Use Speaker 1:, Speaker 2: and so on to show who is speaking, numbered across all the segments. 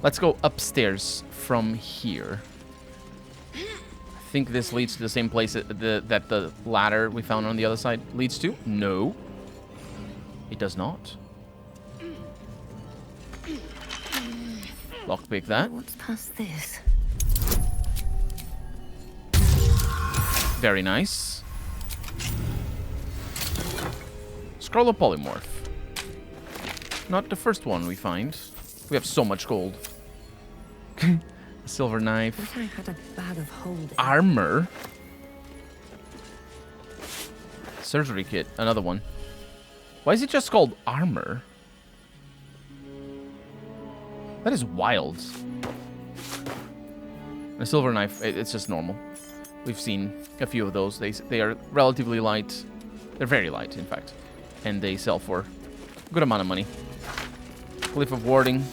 Speaker 1: Let's go upstairs from here. I think this leads to the same place that the ladder we found on the other side leads to. No. It does not. Lockpick that.
Speaker 2: What's past this?
Speaker 1: Very nice. Scroll of Polymorph. Not the first one we find. We have so much gold. A silver knife.
Speaker 2: What I had a bag of holding.
Speaker 1: Armor. Surgery kit. Another one. Why is it just called armor? That is wild. A silver knife. It's just normal. We've seen a few of those. They are relatively light. They're very light, in fact. And they sell for a good amount of money. Cliff of Warding.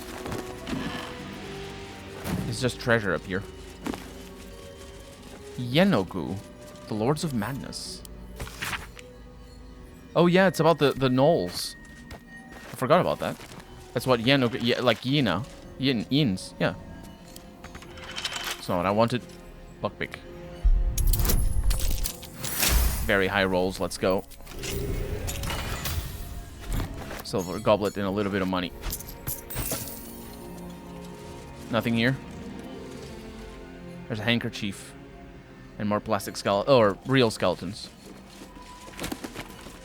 Speaker 1: It's just treasure up here. Yenogu. The Lords of Madness. Oh yeah, it's about the gnolls. I forgot about that. That's what Yenogu... Yeah, like Yina. Yins. Yeah. That's not what I wanted. Lockpick. Very high rolls. Let's go. Silver goblet and a little bit of money. Nothing here. There's a handkerchief. And more plastic skeleton, or real skeletons.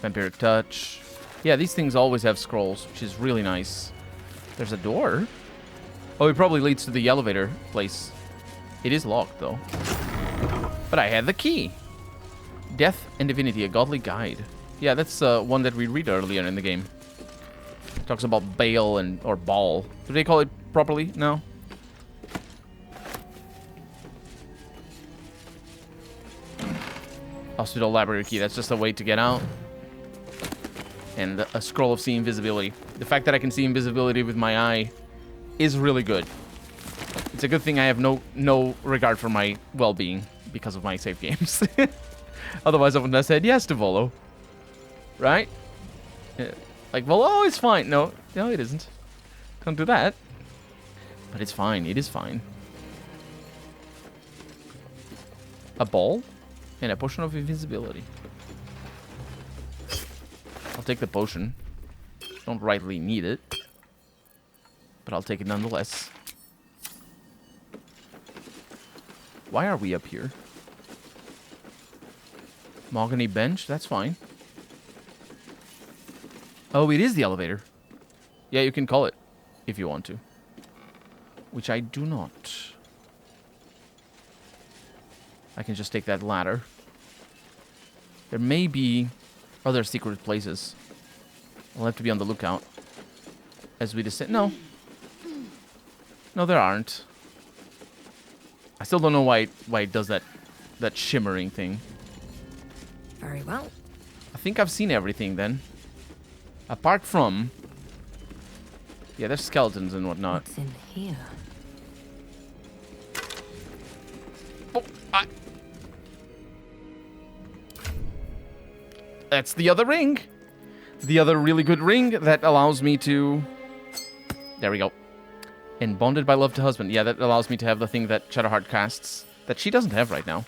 Speaker 1: Vampiric touch. Yeah, these things always have scrolls, which is really nice. There's a door. Oh, it probably leads to the elevator place. It is locked, though. But I had the key. Death and Divinity, a godly guide. Yeah, that's one that we read earlier in the game. It talks about Baal or Baal. Do they call it properly? No? Hospital library key. That's just a way to get out. And a scroll of see invisibility. The fact that I can see invisibility with my eye is really good. It's a good thing I have no regard for my well-being because of my save games. Otherwise, I wouldn't have said yes to Volo. Right? Yeah. Like, Volo is fine. No, it isn't. Don't do that. But it's fine. It is fine. A ball and a potion of invisibility. I'll take the potion. Don't rightly need it. But I'll take it nonetheless. Why are we up here? Mahogany bench? That's fine. Oh, it is the elevator. Yeah, you can call it if you want to. Which I do not. I can just take that ladder. There may be other secret places. I'll have to be on the lookout. As we descend. No. No, there aren't. I still don't know why it does that shimmering thing.
Speaker 2: Very well.
Speaker 1: I think I've seen everything then. Apart from... Yeah, there's skeletons and whatnot.
Speaker 2: What's in here?
Speaker 1: Oh, that's the other ring. The other really good ring that allows me to... There we go. And bonded by love to husband. Yeah, that allows me to have the thing that Shadowheart casts that she doesn't have right now.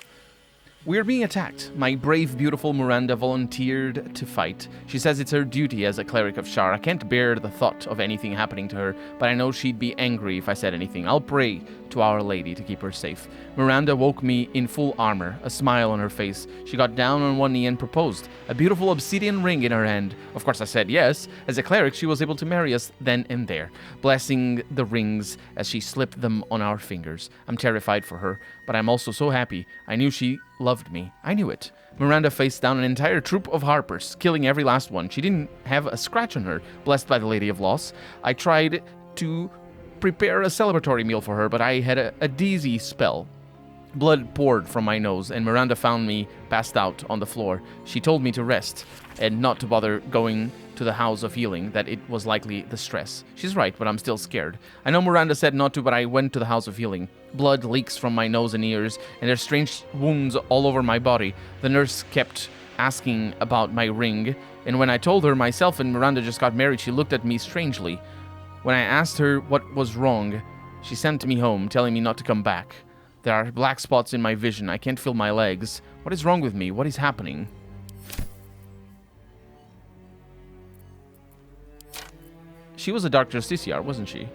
Speaker 1: We're being attacked. My brave, beautiful Miranda volunteered to fight. She says it's her duty as a cleric of Shar. I can't bear the thought of anything happening to her, but I know she'd be angry if I said anything. I'll pray to Our Lady to keep her safe. Miranda woke me in full armor, a smile on her face. She got down on one knee and proposed, a beautiful obsidian ring in her hand. Of course I said yes. As a cleric, she was able to marry us then and there, blessing the rings as she slipped them on our fingers. I'm terrified for her, but I'm also so happy. I knew she loved me. I knew it. Miranda faced down an entire troop of harpers, killing every last one. She didn't have a scratch on her, blessed by the Lady of Loss. I tried to prepare a celebratory meal for her, but I had a dizzy spell. Blood poured from my nose, and Miranda found me passed out on the floor. She told me to rest and not to bother going to the House of Healing, that it was likely the stress. She's right, but I'm still scared. I know Miranda said not to, but I went to the House of Healing. Blood leaks from my nose and ears, and there's strange wounds all over my body. The nurse kept asking about my ring, and when I told her myself and Miranda just got married, she looked at me strangely. When I asked her what was wrong, She sent me home, telling me not to come back. There are black spots in my vision. I can't feel my legs. What is wrong with me? What is happening? She was a Dark Justiciar, wasn't she?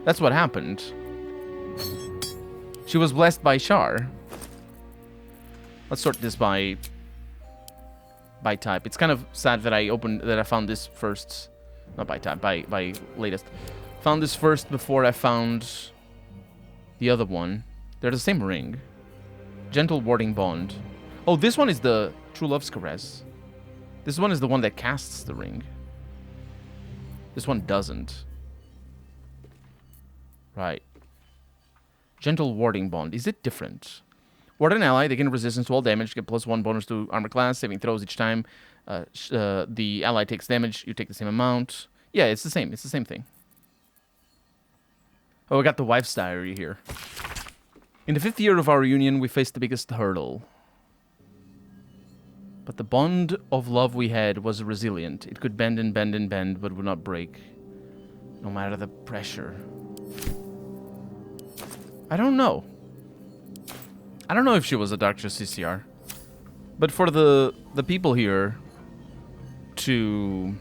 Speaker 1: That's what happened. She was blessed by Shar. Let's sort this by type. It's kind of sad that I found this first. Not by type, by latest. Found this first before I found the other one. They're the same ring. Gentle Warding Bond. Oh, this one is the True Love's Caress. This one is the one that casts the ring. This one doesn't. Right. Gentle Warding Bond. Is it different? Ward an ally, they gain resistance to all damage, get +1 bonus to armor class, saving throws each time. The ally takes damage, you take the same amount. Yeah, it's the same. It's the same thing. Oh, we got the wife's diary here. In the 5th year of our union, we faced the biggest hurdle. But the bond of love we had was resilient. It could bend and bend and bend, but would not break. No matter the pressure. I don't know. I don't know if she was a Dark Justiciar. But for the people here to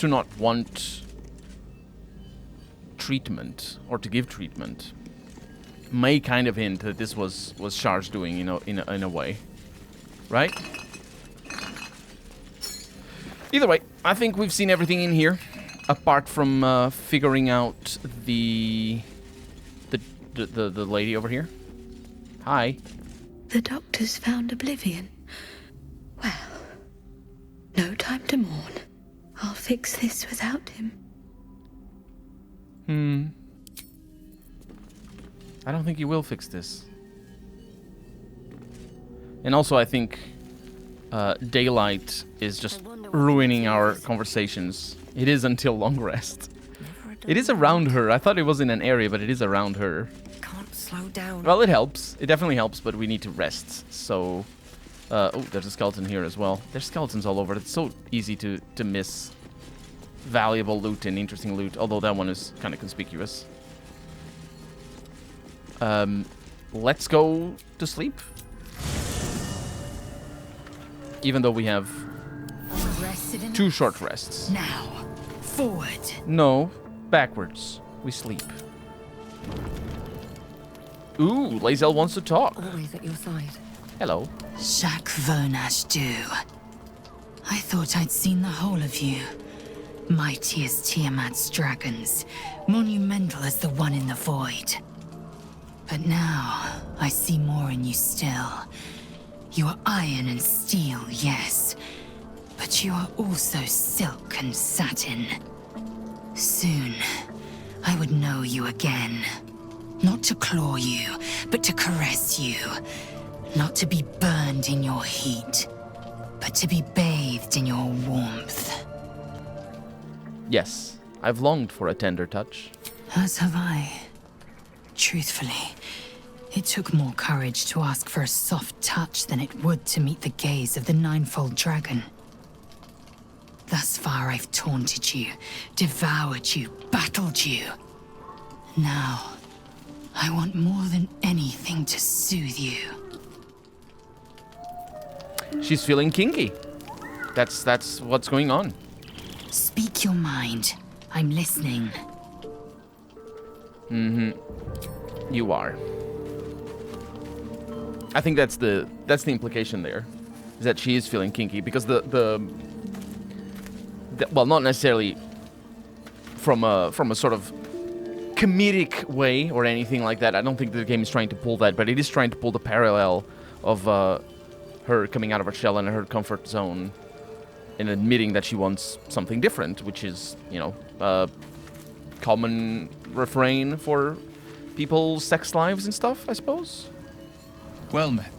Speaker 1: not want treatment or to give treatment may kind of hint that this was Shar's doing, you know, in a way, right? Either way, I think we've seen everything in here, apart from figuring out the lady over here. Hi.
Speaker 2: The doctors found oblivion. Well, no time to mourn. I'll fix this without him.
Speaker 1: I don't think you will fix this. And also, I think daylight is just ruining our conversations. It is until long rest. It is around her. I thought it was in an area, but it is around her.
Speaker 2: Can't slow down.
Speaker 1: Well, it helps. It definitely helps, but we need to rest. So, oh, there's a skeleton here as well. There's skeletons all over. It's so easy to miss valuable loot and interesting loot, although that one is kind of conspicuous. Let's go to sleep. Even though we have 2 short rests.
Speaker 2: Now, forward.
Speaker 1: No, backwards. We sleep. Ooh, Lae'zel wants to talk.
Speaker 2: Always at your side.
Speaker 1: Hello.
Speaker 3: Jacques Vernache do. I thought I'd seen the whole of you. Mighty as Tiamat's dragons, monumental as the one in the void. But now, I see more in you still. You are iron and steel, yes. But you are also silk and satin. Soon, I would know you again. Not to claw you, but to caress you. Not to be burned in your heat, but to be bathed in your warmth.
Speaker 1: Yes, I've longed for a tender touch.
Speaker 3: As have I. Truthfully, it took more courage to ask for a soft touch than it would to meet the gaze of the ninefold dragon. Thus far I've taunted you, devoured you, battled you. Now, I want more than anything to soothe you.
Speaker 1: She's feeling kinky. That's what's going on.
Speaker 3: Speak your mind. I'm listening.
Speaker 1: You are. I think that's the implication there, is that she is feeling kinky because the well, not necessarily from a sort of comedic way or anything like that. I don't think the game is trying to pull that, but it is trying to pull the parallel of her coming out of her shell and her comfort zone and admitting that she wants something different, which is, you know, a common refrain for people's sex lives and stuff, I suppose.
Speaker 4: Well met.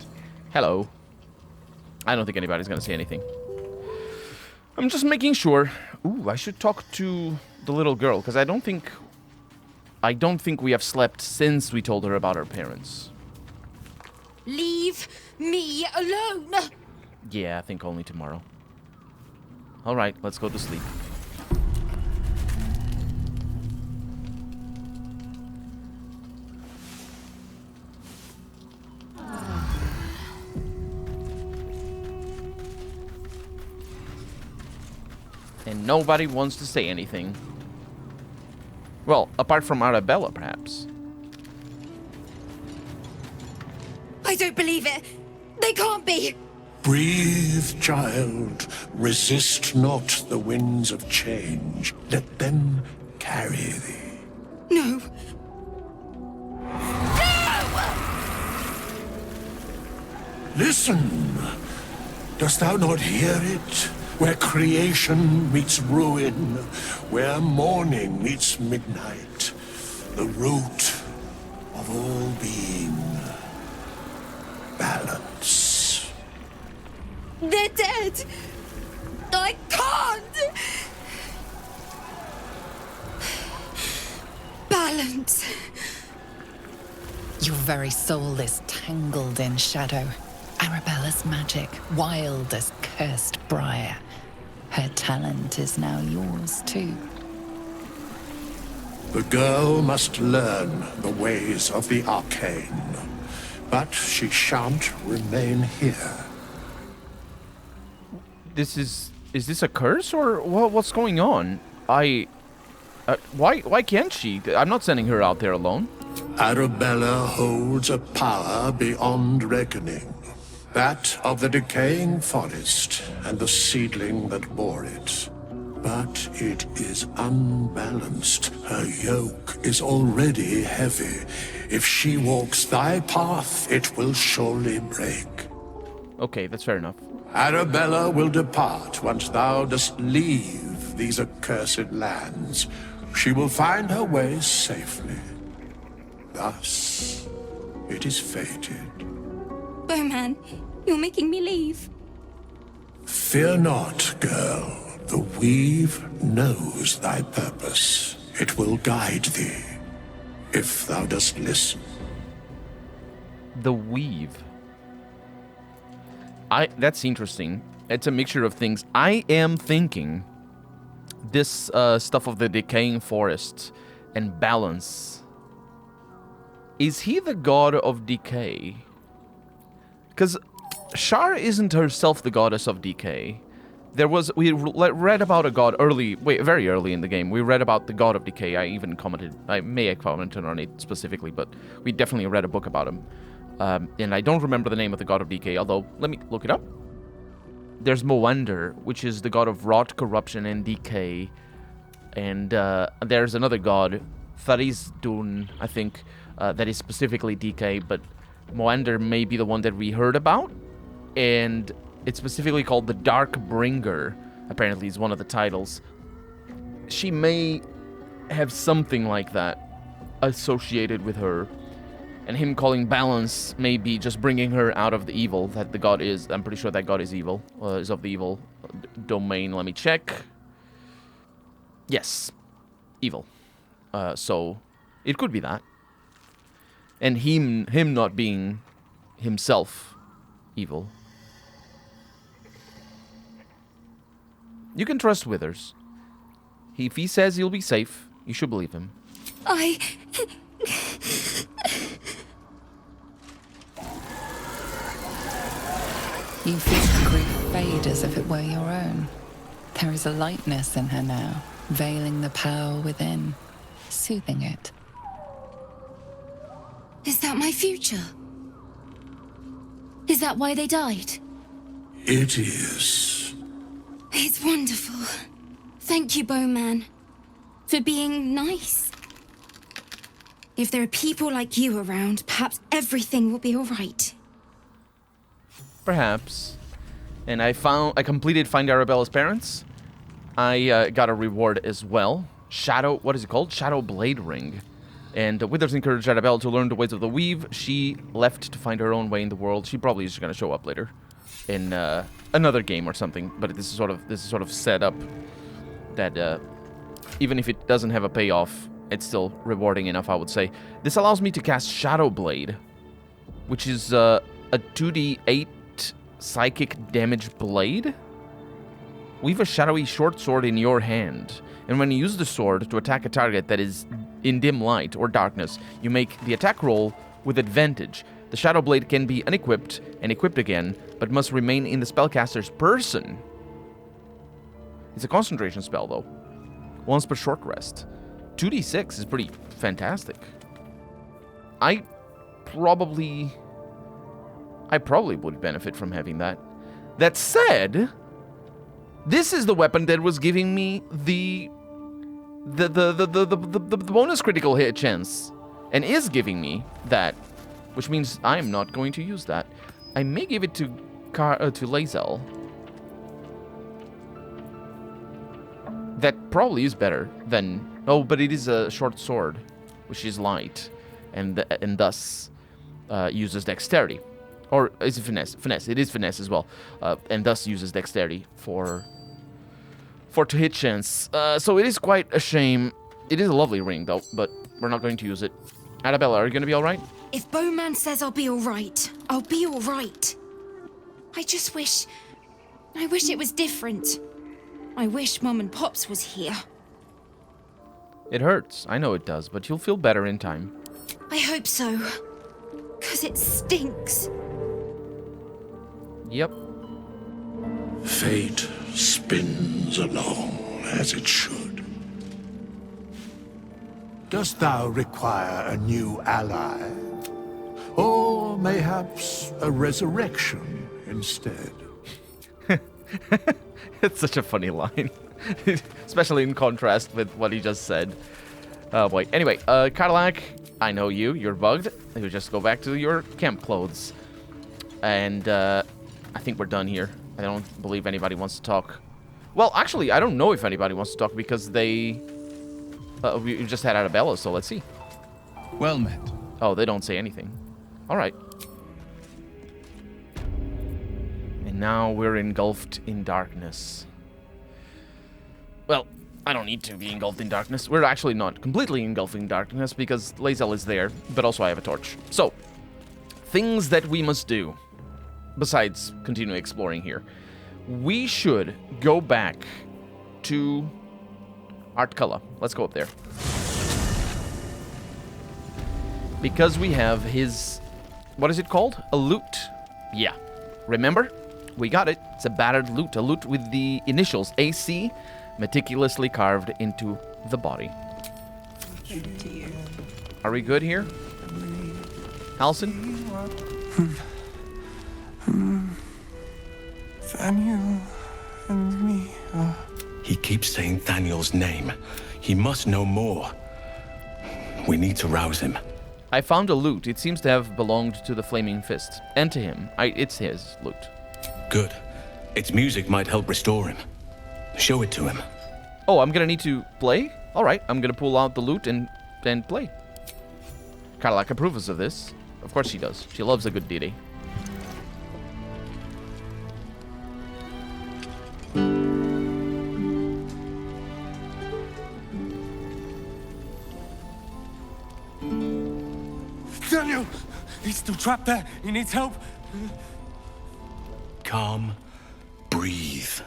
Speaker 1: Hello. I don't think anybody's gonna say anything. I'm just making sure. Ooh, I should talk to the little girl, because I don't think we have slept since we told her about our parents.
Speaker 5: Leave me alone!
Speaker 1: Yeah, I think only tomorrow. Alright, let's go to sleep. And nobody wants to say anything. Well, apart from Arabella, perhaps.
Speaker 2: I don't believe it. They can't be.
Speaker 4: Breathe, child. Resist not the winds of change. Let them carry thee.
Speaker 2: No.
Speaker 4: Listen. Dost thou not hear it? Where creation meets ruin, where morning meets midnight, the root of all being. Balance.
Speaker 2: They're dead. I can't. Balance.
Speaker 3: Your very soul is tangled in shadow. Arabella's magic, wild as cursed briar. Her talent is now yours, too.
Speaker 4: The girl must learn the ways of the arcane, but she shan't remain here.
Speaker 1: Is this a curse or what's going on? Why can't she? I'm not sending her out there alone.
Speaker 4: Arabella holds a power beyond reckoning. That of the decaying forest and the seedling that bore it. But it is unbalanced. Her yoke is already heavy. If she walks thy path, it will surely break.
Speaker 1: Okay, that's fair enough.
Speaker 4: Arabella will depart once thou dost leave these accursed lands. She will find her way safely. Thus, it is fated.
Speaker 2: Bowman, you're making me leave.
Speaker 4: Fear not, girl. The weave knows thy purpose. It will guide thee, if thou dost listen.
Speaker 1: The weave. That's interesting. It's a mixture of things. I am thinking this stuff of the decaying forest and balance. Is he the god of decay? Because Shar isn't herself the goddess of decay. We read about a god very early in the game. We read about the god of decay. I may have commented on it specifically, but we definitely read a book about him. And I don't remember the name of the god of decay, although let me look it up. There's Moander, which is the god of rot, corruption, and decay. And there's another god, Tharizdun, I think, that is specifically decay, but Moander may be the one that we heard about. And it's specifically called the Dark Bringer, apparently is one of the titles. She may have something like that associated with her. And him calling balance may be just bringing her out of the evil that the god is. I'm pretty sure that god is evil, is of the evil domain. Let me check. Yes, evil. So it could be that. And him not being himself evil. You can trust Withers. If he says he'll be safe, you should believe him.
Speaker 3: You feel her grief fade as if it were your own. There is a lightness in her now, veiling the power within, soothing it.
Speaker 2: Is that my future? Is that why they died?
Speaker 4: It is.
Speaker 2: It's wonderful. Thank you, Bowman, for being nice. If there are people like you around, perhaps everything will be all right.
Speaker 1: Perhaps. And I completed Find Arabella's Parents. I got a reward as well. What is it called? Shadow Blade Ring. And Withers encouraged Arabella to learn the ways of the weave. She left to find her own way in the world. She probably is just going to show up later in another game or something. But this is sort of set up that even if it doesn't have a payoff, it's still rewarding enough, I would say. This allows me to cast Shadow Blade, which is a 2d8 psychic damage blade Weave a shadowy short sword in your hand, and when you use the sword to attack a target that is in dim light or darkness, you make the attack roll with advantage. The shadow blade can be unequipped and equipped again, but must remain in the spellcaster's person. It's a concentration spell, though. Once per short rest. 2d6 is pretty fantastic. I probably would benefit from having that. That said, this is the weapon that was giving me the bonus critical hit chance, and is giving me that, which means I'm not going to use that. I may give it to Lae'zel. That probably is better than... Oh, but it is a short sword, which is light, and thus uses dexterity. Or is it finesse? Finesse. It is finesse as well, and thus uses dexterity for to hit chance. So it is quite a shame. It is a lovely ring, though, but we're not going to use it. Arabella, are you going to be all right?
Speaker 2: If Bowman says I'll be all right, I'll be all right. I wish it was different. I wish Mum and Pops was here.
Speaker 1: It hurts. I know it does, but you'll feel better in time.
Speaker 2: I hope so. 'Cause it stinks.
Speaker 1: Yep.
Speaker 4: Fate spins along as it should. Dost thou require a new ally? Or mayhaps a resurrection instead?
Speaker 1: It's such a funny line. Especially in contrast with what he just said. Oh boy. Anyway, Cadillac, I know you. You're bugged. You just go back to your camp clothes. And I think we're done here. I don't believe anybody wants to talk. Well, actually, I don't know if anybody wants to talk because we just had Arabella, so let's see.
Speaker 5: Well met.
Speaker 1: Oh, they don't say anything. All right. And now we're engulfed in darkness. Well, I don't need to be engulfed in darkness. We're actually not completely engulfed in darkness because Lae'zel is there, but also I have a torch. So, things that we must do, besides continue exploring here. We should go back to Artculla. Let's go up there. Because we have his... What is it called? A lute. Yeah. Remember? We got it. It's a battered lute. A lute with the initials AC meticulously carved into the body. Are we good here? Halson?
Speaker 6: Thaniel and me are...
Speaker 7: He keeps saying Thaniel's name. He must know more. We need to rouse him.
Speaker 1: I found a lute. It seems to have belonged to the Flaming Fist. And to him. It's his lute.
Speaker 7: Good. Its music might help restore him. Show it to him.
Speaker 1: Oh, I'm gonna need to play? Alright, I'm gonna pull out the lute and play. Cadillac approves of this. Of course she does. She loves a good ditty.
Speaker 6: Thaniel! He's still trapped there. He needs help.
Speaker 7: Calm. Breathe.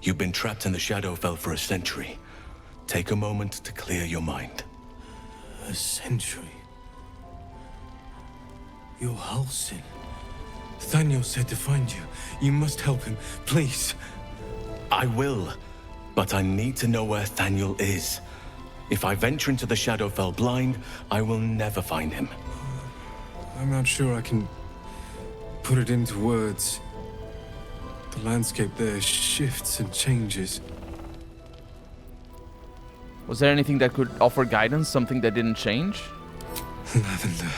Speaker 7: You've been trapped in the Shadowfell for a century. Take a moment to clear your mind.
Speaker 6: A century. You're Halsin. Thaniel said to find you. You must help him, please.
Speaker 7: I will, but I need to know where Thaniel is. If I venture into the Shadowfell blind, I will never find him.
Speaker 6: I'm not sure I can put it into words. The landscape there shifts and changes.
Speaker 1: Was there anything that could offer guidance? Something that didn't change?
Speaker 6: Lavender.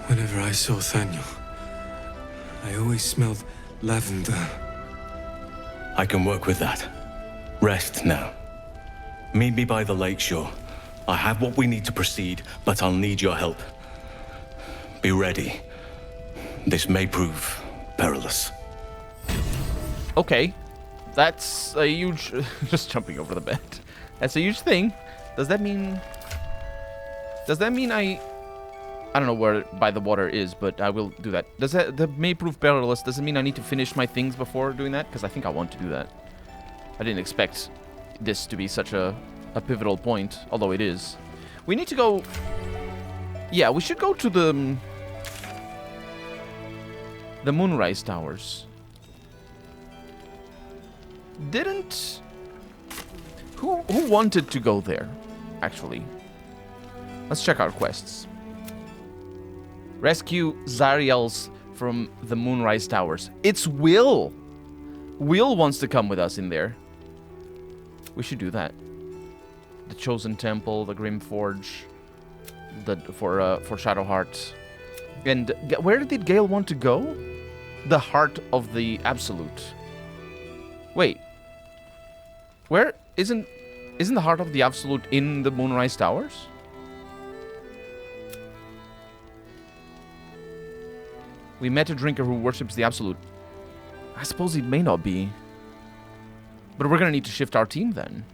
Speaker 6: Whenever I saw Thaniel, I always smelled lavender.
Speaker 7: I can work with that. Rest now. Meet me by the lakeshore. I have what we need to proceed, but I'll need your help. Be ready. This may prove perilous.
Speaker 1: Okay. That's a huge... just jumping over the bed. That's a huge thing. Does that mean... I I don't know where by the water is, but I will do that. Does that, the may prove perilous, does it mean I need to finish my things before doing that? Because I think I want to do that. I didn't expect this to be such a pivotal point, although it is. We need to go... Yeah, we should go to the Moonrise Towers. Didn't... Who wanted to go there, actually? Let's check our quests. Rescue Zariels from the Moonrise Towers. It's Will! Will wants to come with us in there. We should do that. The Chosen Temple, the Grim Forge, for Shadowheart. And where did Gale want to go? The Heart of the Absolute. Wait. Where isn't the Heart of the Absolute in the Moonrise Towers? We met a drinker who worships the Absolute. I suppose he may not be. But we're gonna need to shift our team then.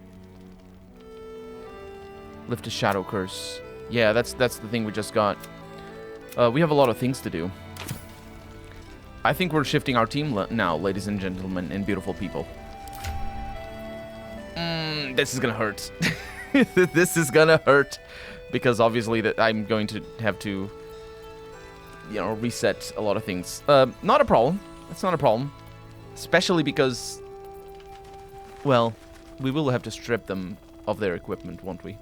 Speaker 1: Lift a Shadow Curse. Yeah, that's the thing we just got. We have a lot of things to do. I think we're shifting our team now, ladies and gentlemen and beautiful people. This is gonna hurt. This is gonna hurt. Because obviously that I'm going to have to, you know, reset a lot of things. Not a problem. That's not a problem. Especially because, well, we will have to strip them of their equipment, won't we?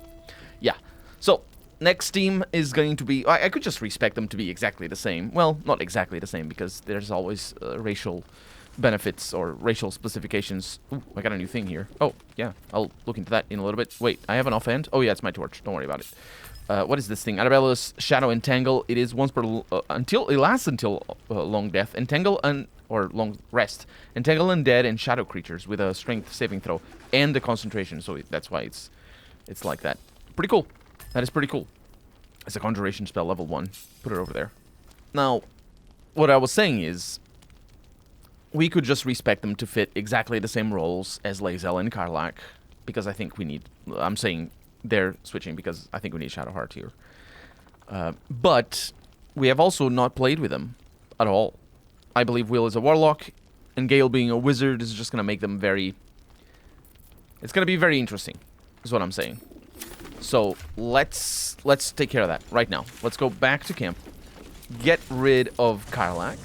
Speaker 1: Yeah. So, next team is going to be... I could just respec them to be exactly the same. Well, not exactly the same, because there's always racial benefits or racial specifications. Ooh, I got a new thing here. Oh, yeah. I'll look into that in a little bit. Wait, I have an offhand? Oh, yeah, it's my torch. Don't worry about it. What is this thing? Arabella's Shadow Entangle. It is once per... it lasts until long death. Entangle or long rest. Entangle undead and shadow creatures with a strength saving throw and a concentration. So that's why it's like that. Pretty cool. That is pretty cool. It's a conjuration spell, level 1. Put it over there. Now, what I was saying is, we could just respec them to fit exactly the same roles as Lae'zel and Karlach, because I think we need... I'm saying they're switching because I think we need Shadowheart here. But we have also not played with them at all. I believe Will is a warlock, and Gale being a wizard is just going to make them very... It's going to be very interesting, is what I'm saying. So, let's take care of that right now. Let's go back to camp. Get rid of Karlach.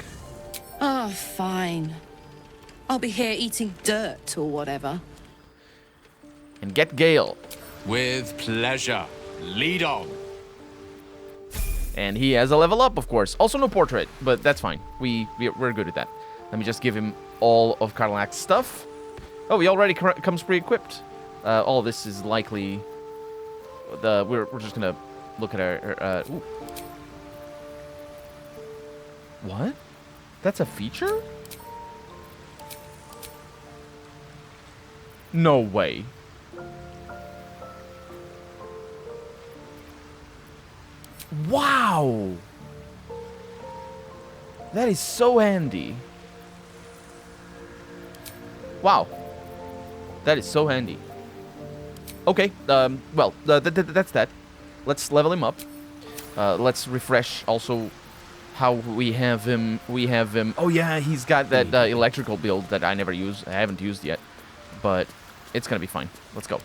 Speaker 5: Oh, fine. I'll be here eating dirt or whatever.
Speaker 1: And get Gale.
Speaker 8: With pleasure. Lead on.
Speaker 1: And he has a level up, of course. Also no portrait, but that's fine. We're good at that. Let me just give him all of Karlach's stuff. Oh, he already comes pre-equipped. All this is likely... We're just gonna look at our... ooh. What? That's a feature? No way. Wow! That is so handy. Wow. That is so handy. Okay, well, that's that. Let's level him up. Let's refresh also how we have him. Oh yeah, he's got that electrical build that I haven't used yet. But it's gonna be fine. Let's go.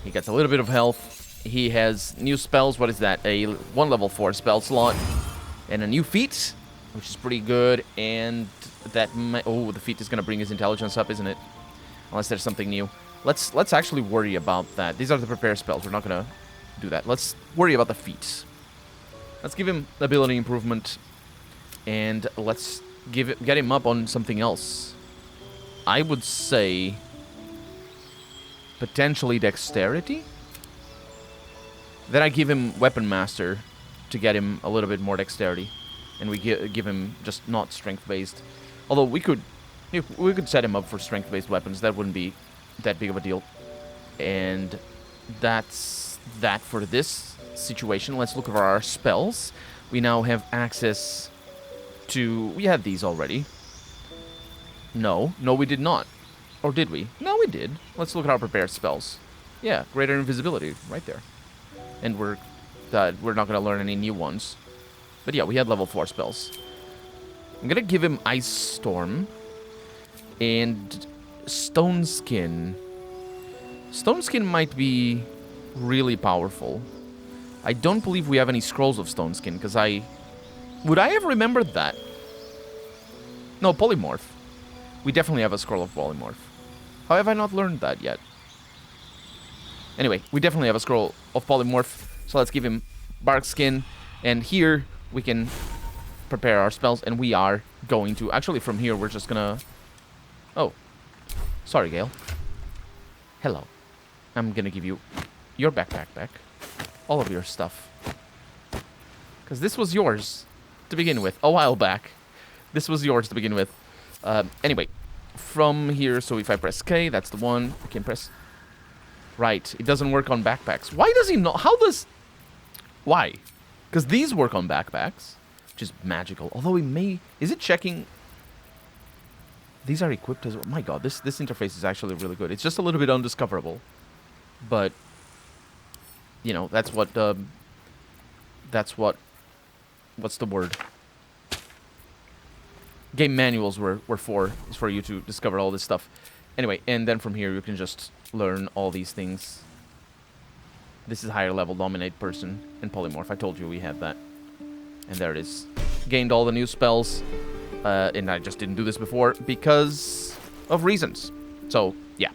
Speaker 1: He gets a little bit of health. He has new spells. What is that? A 1 level 4 spell slot. And a new feat, which is pretty good. And that oh, the feat is going to bring his intelligence up, isn't it? Unless there's something new. Let's actually worry about that. These are the prepare spells. We're not going to do that. Let's worry about the feats. Let's give him ability improvement. And let's get him up on something else. I would say... potentially dexterity? Then I give him Weapon Master to get him a little bit more dexterity. And we give him just not strength-based. Although we could set him up for strength-based weapons. That wouldn't be that big of a deal. And that's that for this situation. Let's look at our spells. We now have access to... We had these already. No, we did not. Or did we? No, we did. Let's look at our prepared spells. Yeah, greater invisibility, right there. and we're not going to learn any new ones. But yeah, we had level 4 spells. I'm going to give him Ice Storm and Stone Skin. Stone Skin might be really powerful. I don't believe we have any scrolls of Stone Skin, because would I have remembered that? No, Polymorph. We definitely have a scroll of Polymorph. How have I not learned that yet? Anyway, we definitely have a scroll of Polymorph, so let's give him Bark Skin, and here we can prepare our spells, and we are going to... Actually, from here, we're just gonna... Oh. Sorry, Gale. Hello. I'm gonna give you your backpack back. All of your stuff. Because this was yours to begin with, a while back. This was yours to begin with. Anyway, from here, so if I press K, that's the one. I can press... Right, it doesn't work on backpacks. Why does he not... How does... Why? Because these work on backpacks, which is magical. Although he may... Is it checking... These are equipped as well. My god, this interface is actually really good. It's just a little bit undiscoverable. But... You know, that's what... What's the word? Game manuals were for. Is for you to discover all this stuff. Anyway, and then from here you can just learn all these things. This is higher level Dominate Person and Polymorph. I told you we had that. And there it is. Gained all the new spells. And I just didn't do this before because of reasons. So, yeah.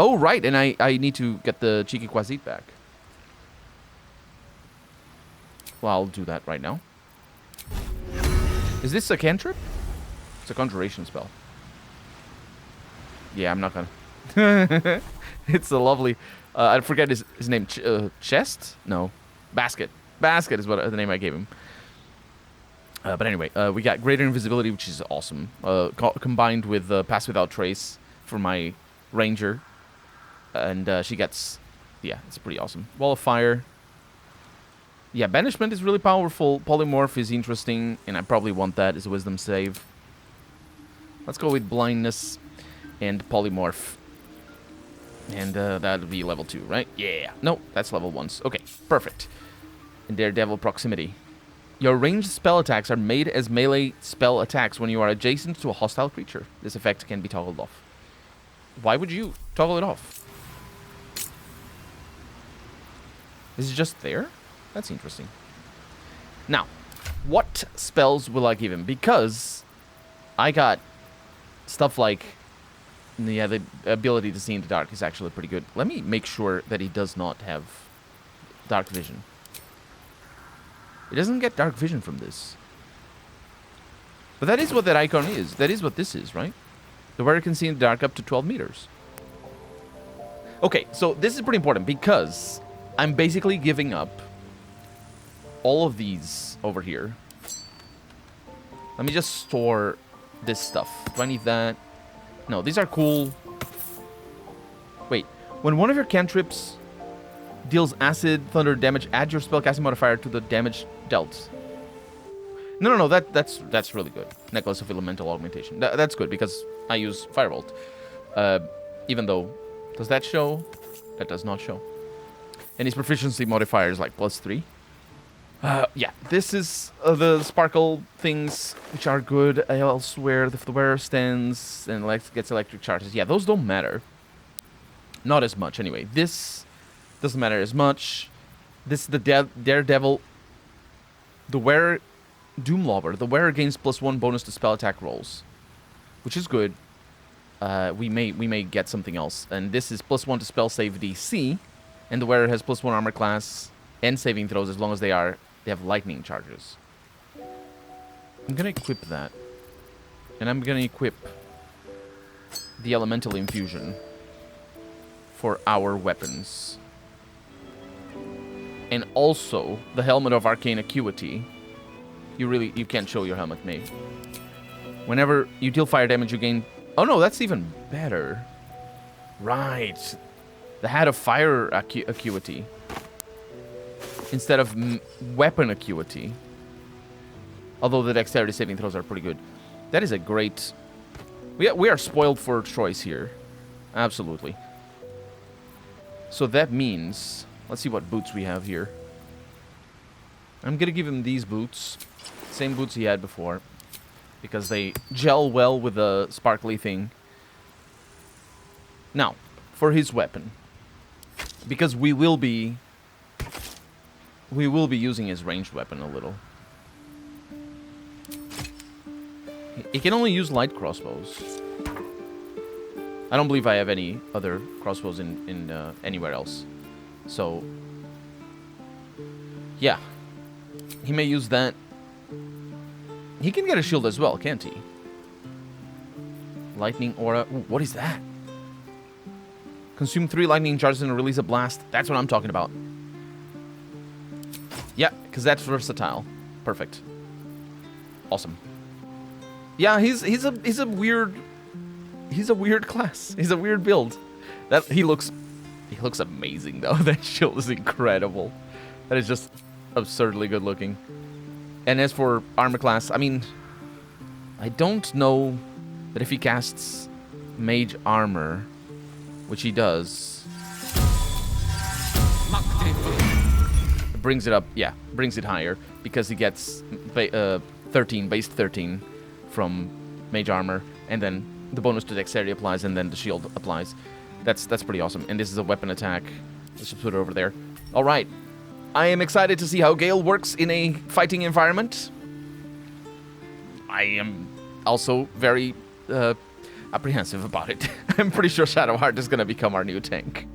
Speaker 1: Oh, right, and I need to get the Cheeky Quasit back. Well, I'll do that right now. Is this a cantrip? It's a conjuration spell. Yeah, I'm not gonna... It's a lovely... I forget his name. Chest? No. Basket. Basket is what the name I gave him. But anyway, we got greater invisibility, which is awesome. Combined with Pass Without Trace for my ranger. And she gets... Yeah, it's pretty awesome. Wall of Fire. Yeah, Banishment is really powerful. Polymorph is interesting, and I probably want that as a Wisdom save. Let's go with Blindness and Polymorph. And that'll be level 2, right? Yeah. No, that's level 1's. Okay, perfect. And Daredevil Proximity. Your ranged spell attacks are made as melee spell attacks when you are adjacent to a hostile creature. This effect can be toggled off. Why would you toggle it off? Is it just there? That's interesting. Now, what spells will I give him? Because I got stuff like... Yeah, the ability to see in the dark is actually pretty good. Let me make sure that he does not have dark vision. He doesn't get dark vision from this. But that is what that icon is. That is what this is, right? The wearer can see in the dark up to 12 meters. Okay, so this is pretty important because I'm basically giving up all of these over here. Let me just store this stuff. Do I need that? No, these are cool. Wait, when one of your cantrips deals acid, thunder damage, add your spellcasting modifier to the damage dealt. No, that's really good. Necklace of Elemental Augmentation. That's good because I use Firebolt. Even though, does that show? That does not show. And his proficiency modifier is like +3. Yeah, this is the sparkle things, which are good elsewhere. If the wearer stands and gets electric charges. Yeah, those don't matter. Not as much, anyway. This doesn't matter as much. This is the Daredevil. The wearer... Doomlobber. The wearer gains +1 bonus to spell attack rolls. Which is good. We may get something else. And this is +1 to spell save DC. And the wearer has +1 armor class and saving throws as long as they have lightning charges. I'm gonna equip that. And I'm gonna equip the elemental infusion for our weapons. And also the helmet of arcane acuity. You can't show your helmet, maybe. Whenever you deal fire damage, you gain... Oh no, that's even better. Right. The hat of fire acuity. Instead of weapon acuity. Although the dexterity saving throws are pretty good. That is a great... We are spoiled for choice here. Absolutely. So that means Let's see what boots we have here. I'm gonna give him these boots. Same boots he had before. Because they gel well with the sparkly thing. Now, for his weapon. Because we will be using his ranged weapon a little. He can only use light crossbows. I don't believe I have any other crossbows in anywhere else. So, yeah. He may use that. He can get a shield as well, can't he? Lightning aura. Ooh, what is that? Consume 3 lightning charges and release a blast. That's what I'm talking about. Yeah, because that's versatile. Perfect. Awesome. Yeah, he's a weird class. He's a weird build. That he looks amazing though. That shield is incredible. That is just absurdly good looking. And as for armor class, I mean, I don't know that if he casts mage armor, which he does, brings it up, yeah, brings it higher, because he gets 13, base 13 from mage armor, and then the bonus to dexterity applies, and then the shield applies. That's pretty awesome. And this is a weapon attack. Let's just put it over there. All right. I am excited to see how Gale works in a fighting environment. I am also very apprehensive about it. I'm pretty sure Shadowheart is going to become our new tank.